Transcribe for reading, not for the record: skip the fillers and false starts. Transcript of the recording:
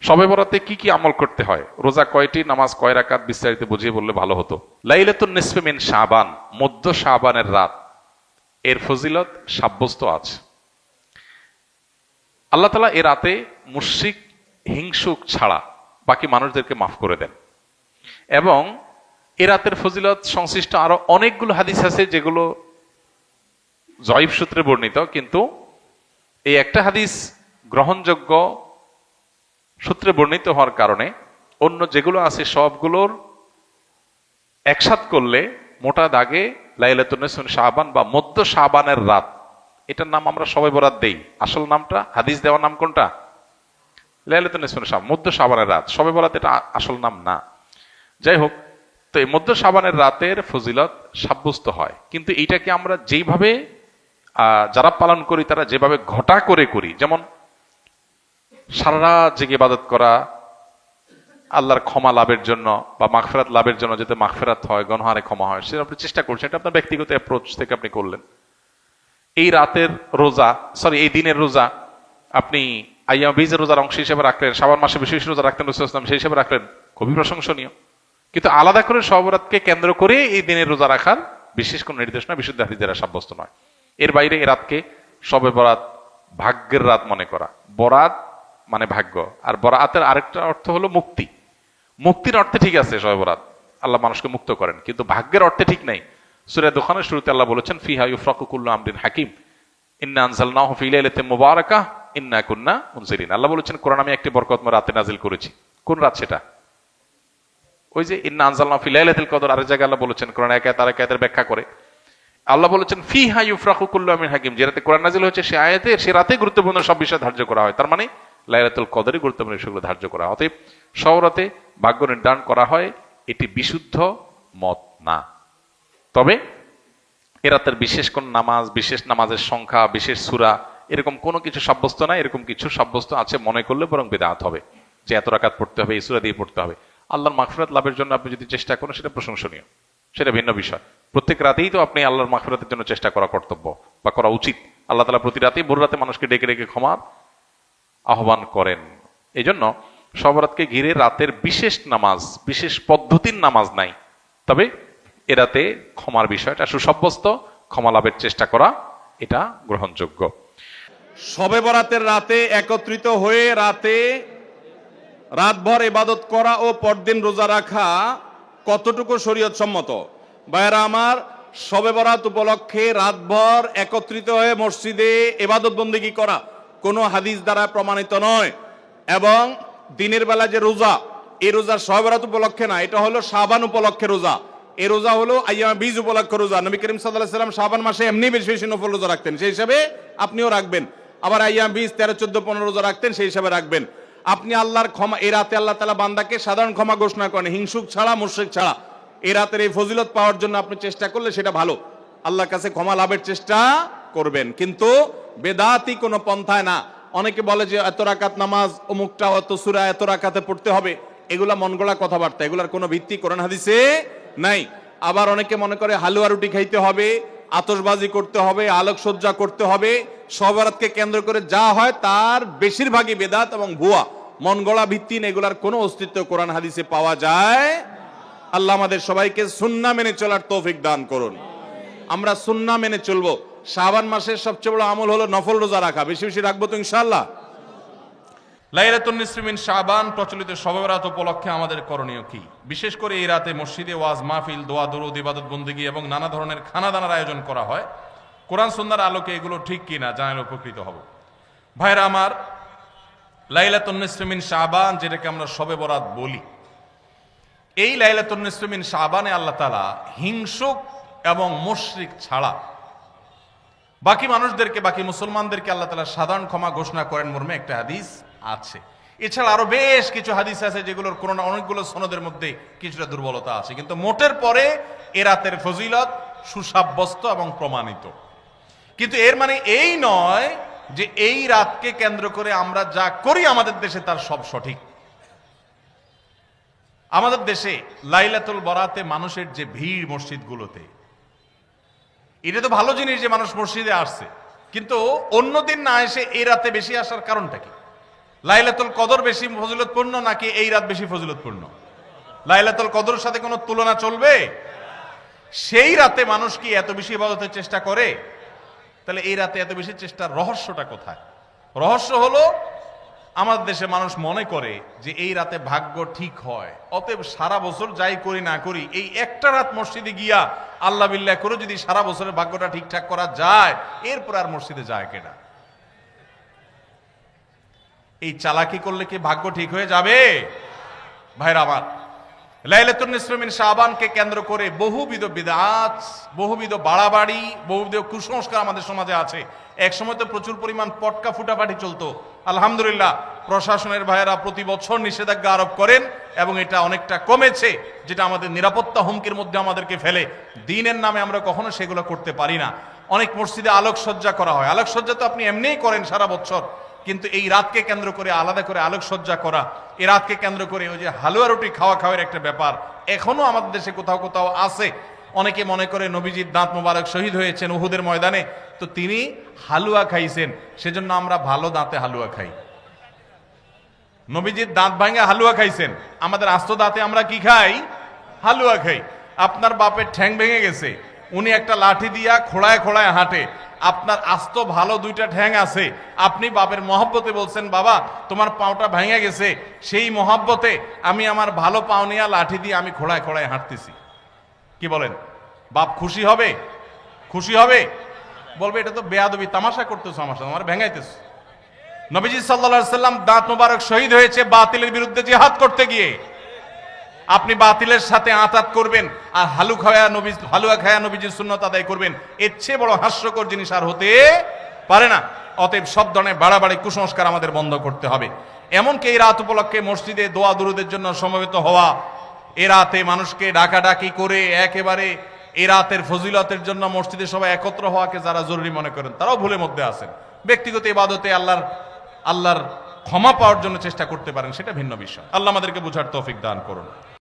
শবে বরাতে কি কি আমল করতে হয়, রোজা কয়টি, নামাজ কয় রাকাত, বিস্তারিত বুঝিয়ে বললে ভালো হতো। লাইলাতুন নিসফে মিন শাবান, মধ্য শাবানের রাত, এর ফজিলত সাব্যস্ত আছে। আল্লাহ তাআলা এ রাতে মুশরিক হিংসুক ছাড়া বাকি মানুষদেরকে মাফ করে দেন। এবং এ রাতের ফজিলত সংশ্লিষ্ট আরো অনেকগুলো হাদিস আছে যেগুলো জয়ীফ সূত্রে বর্ণিত, কিন্তু এই একটা হাদিস গ্রহণযোগ্য সূত্রে বর্ণিত হওয়ার কারণে অন্য যেগুলো আছে সবগুলোর একসাথ করলে মোটা দাগে লাইলাতুন নিসফে মিন শাবান বা মধ্য শাবানের রাত, এটার নাম আমরা শবে বরাত দেই। আসল নামটা, হাদিস দেওয়ার নাম কোনটা? লাইলাতুন নিসফে মিন শাবান, মধ্য শাবানের রাত। শবে বরাত এটা আসল নাম না। যাই হোক, তো এই মধ্য শাবানের রাতের ফজিলত সাব্যস্ত হয়, কিন্তু এইটাকে আমরা যেইভাবে যারা পালন করি তারা যেভাবে ঘটা করে করি, যেমন সারা রাত জেগে ইবাদত করা আল্লাহর ক্ষমা লাভের জন্য বা মাগফিরাত লাভের জন্য, যাতে মাগফিরাত হয়, গুনাহে ক্ষমা হয়, সেটা আপনি চেষ্টা করছেন, এটা আপনার ব্যক্তিগত অ্যাপ্রোচ থেকে আপনি করলেন। এই রাতের রোজা, এই দিনের রোজা আপনি আইয়াম বীজের রোজার অংশ হিসেবে রাখলেন, শাবান মাসে বিশেষ রোজা রাখতেন রাসূলুল্লাহ সাল্লাল্লাহু আলাইহি ওয়াসাল্লাম, সেই হিসেবে রাখলেন, খুবই প্রশংসনীয়। কিন্তু আলাদা করে শবে বরাতকে কেন্দ্র করে এই দিনের রোজা রাখার বিশেষ কোন নির্দেশনা বিশুদ্ধ হাদিস দ্বারা সাব্যস্ত নয়। এর বাইরে এ রাতকে শবে বরাত ভাগ্যের রাত মনে করা। বরাত মানে ভাগ্য, আর বরাতের আরেকটা অর্থ হলো মুক্তি। মুক্তির অর্থে ঠিক আছে শবে বরাত, আল্লাহ মানুষকে মুক্ত করেন, কিন্তু ভাগ্যের অর্থে ঠিক নেই। সূরা দুখানের শুরুতে আল্লাহ বলেছেন, ফিহা ইউফরাকু কুল্লু আমরিন হাকিম ইন্না আনজালনাহু ফি লাইলাতিন মুবারাকাহ ইন্না কুন্না মুনজিরিন। আল্লাহ বলেছেন, কোরআন আমি একটি বরকতময় রাতে নাজিল করেছি। কোন রাত সেটা? ওই যে ইন্না আনজালনাহু ফি লাইলাতিল কদর। আরেক জায়গায় আল্লাহ বলেছেন, কোরআন এক আয়াত আরেক আয়াতের ব্যাখ্যা করে আল্লাহ বলেছেন, ফিহা ইউফরাকু কুল্লু আমরিন হাকিম, যে রাতে কোরআন নাজিল হয়েছে সে আয়াতে, সে রাতে গুরুত্বপূর্ণ সব বিষয় ধার্য করা হয়। তার মানে লাইলাতুল কদরে গুরুত্বপূর্ণ বিষয়গুলো ধার্য করা হয়। অতএব শবে বরাতে ভাগ্য নির্ধারণ করা হয়, এটি বিশুদ্ধ মত না। তবে এ রাতের বিশেষ কোন নামাজ, বিশেষ নামাজের সংখ্যা, বিশেষ সূরা, এরকম কোনো কিছু সাব্যস্ত না। এরকম কিছু সাব্যস্ত আছে মনে করলে বরং বিদআত হবে, যে এত রাকাত পড়তে হবে, এই সূরা দিয়ে পড়তে হবে। আল্লাহর মাগফিরাত লাভের জন্য আপনি যদি চেষ্টা করেন সেটা প্রশংসনীয়, সেটা ভিন্ন বিষয়। প্রত্যেক রাতেই তো আপনি আল্লাহর মাগফিরাতের জন্য চেষ্টা করা কর্তব্য বা করা উচিত। আল্লাহ তাআলা প্রতি রাতেই ভোর রাতে মানুষকে ডেকে ডেকে ক্ষমার আহ্বান করেন। এই জন্য শবে বরাতকে ঘিরে রাতের বিশেষ নামাজ, বিশেষ পদ্ধতির নামাজ নাই। তবে এ রাতে ক্ষমার বিষয়টা সুসাব্যস্ত, ক্ষমা লাভের চেষ্টা করা এটা গ্রহণযোগ্য। শবে বরাতের রাতে একত্রিত হয়ে রাতভর ইবাদত করা ও পরদিন রোজা রাখা কতটুকু শরীয়ত সম্মত? ভাইয়েরা আমার, শবে বরাত উপলক্ষে রাতভর একত্রিত হয়ে মসজিদে ইবাদত বন্দেগী করা কোনো হাদিস দ্বারা প্রমাণিত নয়। এবং দিনের বেলা যে রোজা, এই রোজা শবে বরাত উপলক্ষে না, এটা হলো শাবান উপলক্ষে রোজা। এই রোজা হলো আইয়াম বীজ উপলক্ষে রোজা। নবী করিম সাল্লাল্লাহু আলাইহি ওয়াসাল্লাম শাবান মাসে এমনি বেশি বেশি নফল রোজা রাখতেন, সেই হিসাবে আপনিও রাখবেন। আবার আইয়াম বীজ 13, 14, 15 রোজা রাখতেন, সেই হিসাবে রাখবেন। আপনি আল্লাহর ক্ষমা, এই রাতে আল্লাহ তাআলা বান্দাকে সাধারণ ক্ষমা ঘোষণা করেন, হিংসুক ছাড়া, মুশরিক ছাড়া। এই রাতের এই ফজিলত পাওয়ার জন্য আপনি চেষ্টা করলে সেটা ভালো, আল্লাহর কাছে ক্ষমা লাভের চেষ্টা করবেন, কিন্তু বেদাতি কোনো পন্থায় না। অনেকে বলে যে এত রাকাত নামাজ, অমুকটা অত সূরা এত রাকাতে পড়তে হবে, এগুলা মন গড়া কথাবার্তা, এগুলার কোনো ভিত্তি কোরআন হাদিসে নাই। আবার অনেকে মনে করে হালুয়া রুটি খাইতে হবে, আতশবাজি করতে হবে, আলোকসজ্জা করতে হবে। শবে বরাতকে কেন্দ্র করে যা হয় তার বেশিরভাগই বেদাত এবং ভুয়া, মন গড়া ভিত্তিহীন, এগুলার কোনো অস্তিত্ব কোরআন হাদিসে পাওয়া যায়। আল্লাহ আমাদের সবাইকে সুন্নাহ মেনে চলার তৌফিক দান করুন। আমরা সুন্নাহ মেনে চলবো। শাবান মাসের সবচেয়ে বড় আমল হলো নফল রোজা রাখা, বেশি বেশি রাখবো তো ইনশাআল্লাহ। লাইলাতুন নিসফে মিন শাবান প্রচলিত শবে বরাত উপলক্ষে আমাদের করণীয় কি? বিশেষ করে এই রাতে মসজিদে ওয়াজ মাহফিল, দোয়া দরুদ, ইবাদত বন্দেগী এবং নানা ধরনের খানাদানার আয়োজন করা হয়। কোরআন সুন্নাহর আলোকে এগুলো ঠিক কিনা জানালে উপকৃত হব। ভাইরা আমার, লাইলাতুন নিসফে মিন শাবান, যেটাকে আমরা শবে বরাত বলি, এই লাইলাতুন নিসফে মিন শাবানে আল্লাহ তাআলা হিংসুক এবং মুশরিক ছাড়া বাকি মানুষদেরকে, বাকি মুসলমানদেরকে আল্লাহ তাআলা সাধারণ ক্ষমা ঘোষণা করেন মর্মে একটা হাদিস আছে। এছাড়া আরো বেশ কিছু হাদিস আছে যেগুলোর কোন না অনেকগুলো সনদের মধ্যে কিছুটা দুর্বলতা আছে, কিন্তু মোটের পরে এ রাতের ফজিলত সুসাব্যস্ত এবং প্রমাণিত। কিন্তু এর মানে এই নয় যে এই রাতকে কেন্দ্র করে আমরা যা করি আমাদের দেশে তার সব সঠিক। আমাদের দেশে লাইলাতুল বরাতে মানুষের যে ভিড় মসজিদগুলোতে, এটা তো ভালো জিনিস যে মানুষ মসজিদে আসছে, কিন্তু অন্যদিন না এসে এই রাতে বেশি আসার কারণটা কি? লাইলাতুল কদর বেশি ফজিলতপূর্ণ নাকি এই রাত বেশি ফজিলতপূর্ণ? লাইলাতুল কদরের সাথে কোনো তুলনা চলবে? সেই রাতে মানুষ কি এত বেশি ইবাদতের চেষ্টা করে? তাহলে এই রাতে এত বেশি চেষ্টার রহস্যটা কোথায়? রহস্য হলো আমাদের দেশে মানুষ মনে করে যে এই রাতে ভাগ্য ঠিক হয়, অতএব সারা বছর যাই করি না করি এই একটা রাত মসজিদে গিয়া আল্লাহ বিল্লাহ করে যদি সারা বছরের ভাগ্যটা ঠিকঠাক করা যায়, এরপর আর মসজিদে যায় কেনা। এই চালাকি করলে কি ভাগ্য ঠিক হয়ে যাবে? ভাইরা আমার, লাইলাতুন নিসফ মিন শাবানকে কেন্দ্র করে বহুবিধ বিদআত, বহুবিধ বাড়াবাড়ি, বহুবিধ কুসংস্কার আমাদের সমাজে আছে। এক সময় তো প্রচুর পরিমাণ পটকা ফুটাফাটি চলতো। আলহামদুলিল্লাহ প্রশাসনের ভাইয়েরা প্রতি বছর নিষেধাজ্ঞা আরোপ করেন এবং এটা অনেকটা কমেছে, যেটা আমাদের নিরাপত্তা হুমকির মধ্যে আমাদেরকে ফেলে। দ্বীনের নামে আমরা কখনো সেগুলো করতে পারি না। অনেক মসজিদে আলোকসজ্জা করা হয়। আলোকসজ্জা তো আপনি এমনিই করেন সারা বছর, কিন্তু এই রাতকে কেন্দ্র করে আলাদা করে আলোকসজ্জা করা, এই রাতকে কেন্দ্র করে ওই যে হালুয়া রুটি খাওয়ার একটা ব্যাপার এখনো আমাদের দেশে কোথাও কোথাও আছে। অনেকে মনে করে নবীজির দাঁত মোবারক শহীদ হয়েছেন উহুদের ময়দানে, তো তিনি হালুয়া খাইছেন, সেজন্য আমরা ভালো দাঁতে হালুয়া খাই। নবীজির দাঁত ভাঙে হালুয়া খাইছেন, আমাদের আস্ত দাঁতে আমরা কি খাই? হালুয়া খাই। আপনার বাপের ঠ্যাং ভেঙে গেছে, উনি একটা লাঠি দিয়া খোড়ায় খোড়ায় হাঁটে, আপনার আস্ত ভালো দুইটা ঠ্যাং আছে, আপনি বাপের মহব্বতে বলছেন বাবা তোমার পাওটা ভেঙে গেছে, সেই মহব্বতে আমি আমার ভালো পাও নিয়ে লাঠি দিয়ে আমি খোড়ায় খোড়ায় হাঁটতেছি। কি বলেন? বাপ খুশি হবে? খুশি হবে? বলবে এটা তো বেয়াদবি, তামাশা করতেছো আমার সাথে, আমার ভেঙাইতেছো। নবীজি সাল্লাল্লাহু আলাইহি সাল্লাম দাঁত মোবারক শহীদ হয়েছে বাতিলের বিরুদ্ধে জিহাদ করতে গিয়ে। আপনি বাতিলের সাথে আঁতাত করবেন আর হালুয়া খায়া নবীজির সুন্নাত আদায় করবেন, এর চেয়ে বড় হাস্যকর জিনিস আর হতে পারে না। অতএব সব ধরনের বাড়াবাড়ি কুসংস্কার আমাদের বন্ধ করতে হবে। এমনকি এই রাত উপলক্ষে মসজিদে দোয়া দুরুদের জন্য সমবেত হওয়া, এ রাতে মানুষকে ডাকাডাকি করে একেবারে এ রাতের ফজিলতের জন্য মসজিদে সবাই একত্র হওয়াকে যারা জরুরি মনে করেন তারাও ভুলের মধ্যে আছেন। ব্যক্তিগত ইবাদতে আল্লাহর ক্ষমা পাওয়ার জন্য চেষ্টা করতে পারেন, সেটা ভিন্ন বিষয়। আল্লাহ আমাদেরকে বুঝার তৌফিক দান করুন।